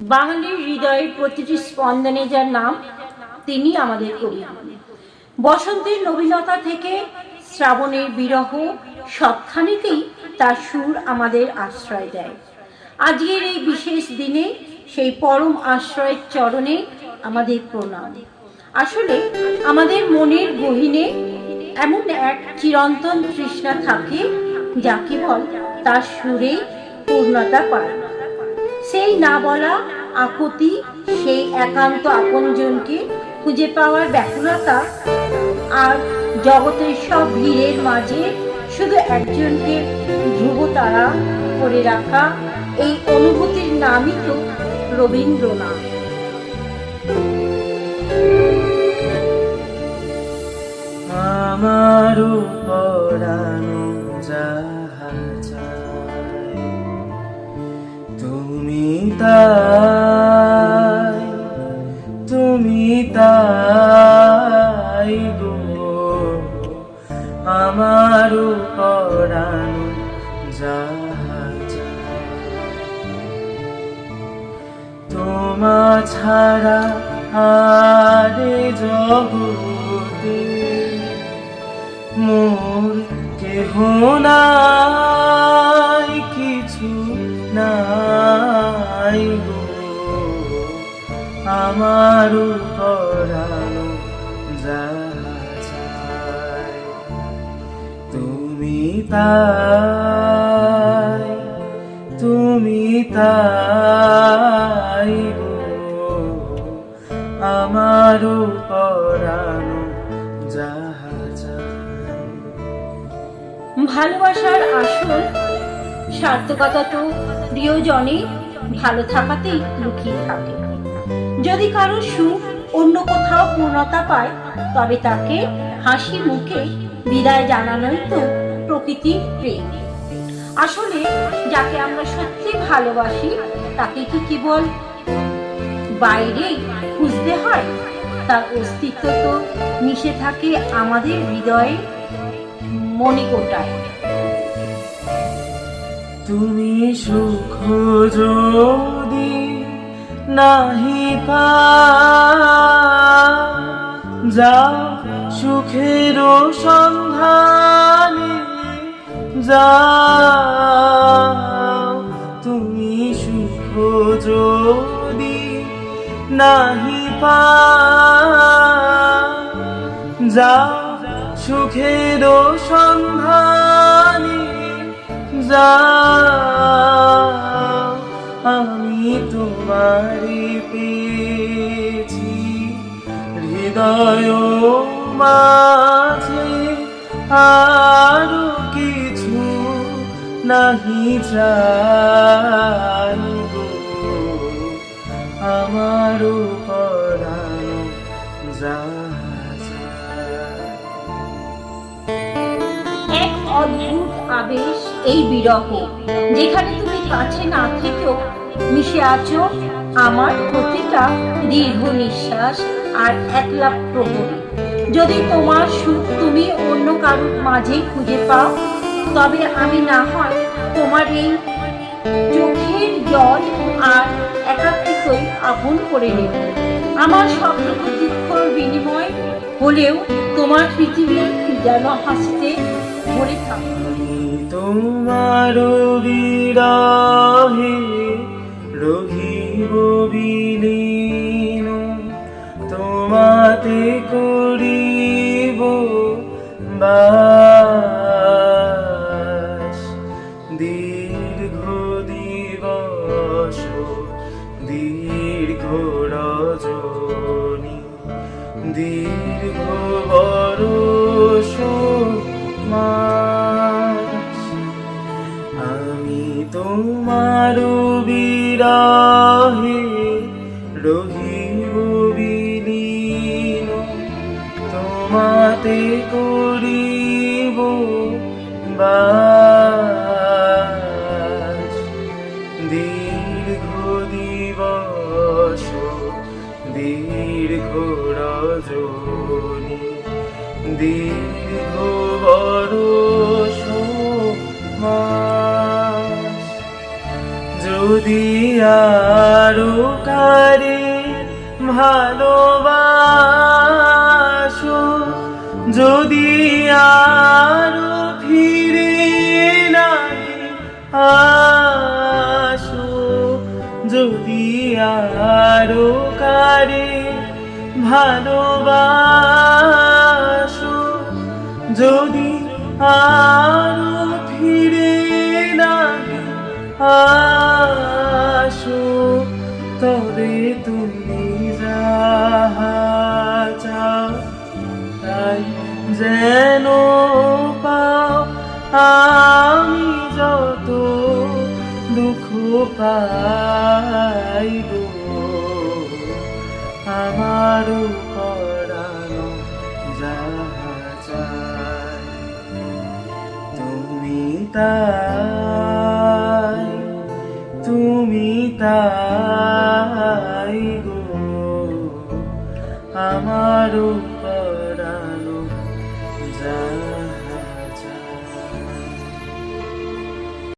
বাঙালির হৃদয়ের প্রতিটি স্পন্দনে যার নাম, তিনি আমাদের কবি। বসন্তের নবীনতা থেকে শ্রাবণের বিরহ, সবখানেতেই তার সুর আমাদের আশ্রয় দেয়। আজকের এই বিশেষ দিনে সেই পরম আশ্রয়ের চরণে আমাদের প্রণাম। আসলে আমাদের মনের গহীনে এমন এক চিরন্তন তৃষ্ণা থাকে, যা কেবল তার সুরেই পূর্ণতা পায়। সেই না বলা আকুতি, সেই একান্ত আপনজনকে খুঁজে পাওয়ার ব্যাকুলতা, আর জগতের সব ভিড়ের মাঝে শুধু একজনকে ধ্রুবতারা করে রাখা, এই অনুভূতির নামই তো রবীন্দ্রনাথ। আমারও পরানো যাহা চায়, তুমি তাই গো। আমারও পরানো যাহা চায়, তোমা ছাড়া আরে জগতে মোর কেহ নাই, কিছু নাই গো। আমারও পরানো যাহা চায়, তুমি তাই গো। আমারও পরানো যাহা চায়। ভালোবাসার আসল সার্থকতা তো প্রিয়জনে ভালো থাকাতেই লুকিয়ে থাকে। যদি কারো সুখ অন্য কোথাও পূর্ণতা পায়, তবে তাকে হাসি মুখে বিদায় জানানোই তো প্রকৃতির প্রেম। আসলে যাকে আমরা সত্যি ভালোবাসি, তাকে কি কেবল বাইরেই খুঁজতে হয়? তার অস্তিত্ব তো মিশে থাকে আমাদের হৃদয়ে, মনে গোটায়। তুমি সুখ যদি নাহি যাও সুখের সন্ধানে যাও। তুমি সুখ যদি নাহি যাও সুখের সন্ধানে যাও। আমি তোমারে পেয়েছি হৃদয় মাঝে, আরো কিছু নাহি চাই গো। আমারও পরানো যাহা চায়। এক অদ্ভুত আবেশ এই বিরহ, যেখানে তুমি কাছে না থেকেও মিশে আছো আমার প্রতিটা দীর্ঘ নিঃশ্বাস আর একলা প্রহরী। যদি তোমার সুখ তুমি অন্য কারোর মাঝে খুঁজে পাও, তবে আমি না হয় তোমার এই চোখের জল আর একাকিত্বই আপন করে নেব। আমার স্বপ্ন প্রতীক্ষার বিনিময় হলেও তোমার পৃথিবী যেন হাসতে ভরে থাকে। তোমার বিরহে রহিব বিলীন, তোমাতে করিব বাস। দীর্ঘ দিবস দীর্ঘ রজনী, দীর্ঘ বরষ মাস। আমি তোমার বিরহে রহিব বিলীন, তোমাতে করিব বাস। দীর্ঘ দিবস দীর্ঘ রজনী, দীর্ঘ বরষ মাস। যদি আরো কারে ভালোবাসো, যদি আরো ফিরে নাই আসো, যদি আরো কারে ভালোবাসো, যদি আরো ফিরে নাই আসো, তবে তুমি যাহা চাও তাই যেন পাও। আমি যত দুঃখ পাইব, আমারও পরানো যাহা চাই, তুমি তাই, তুমি তাই গো, আমারও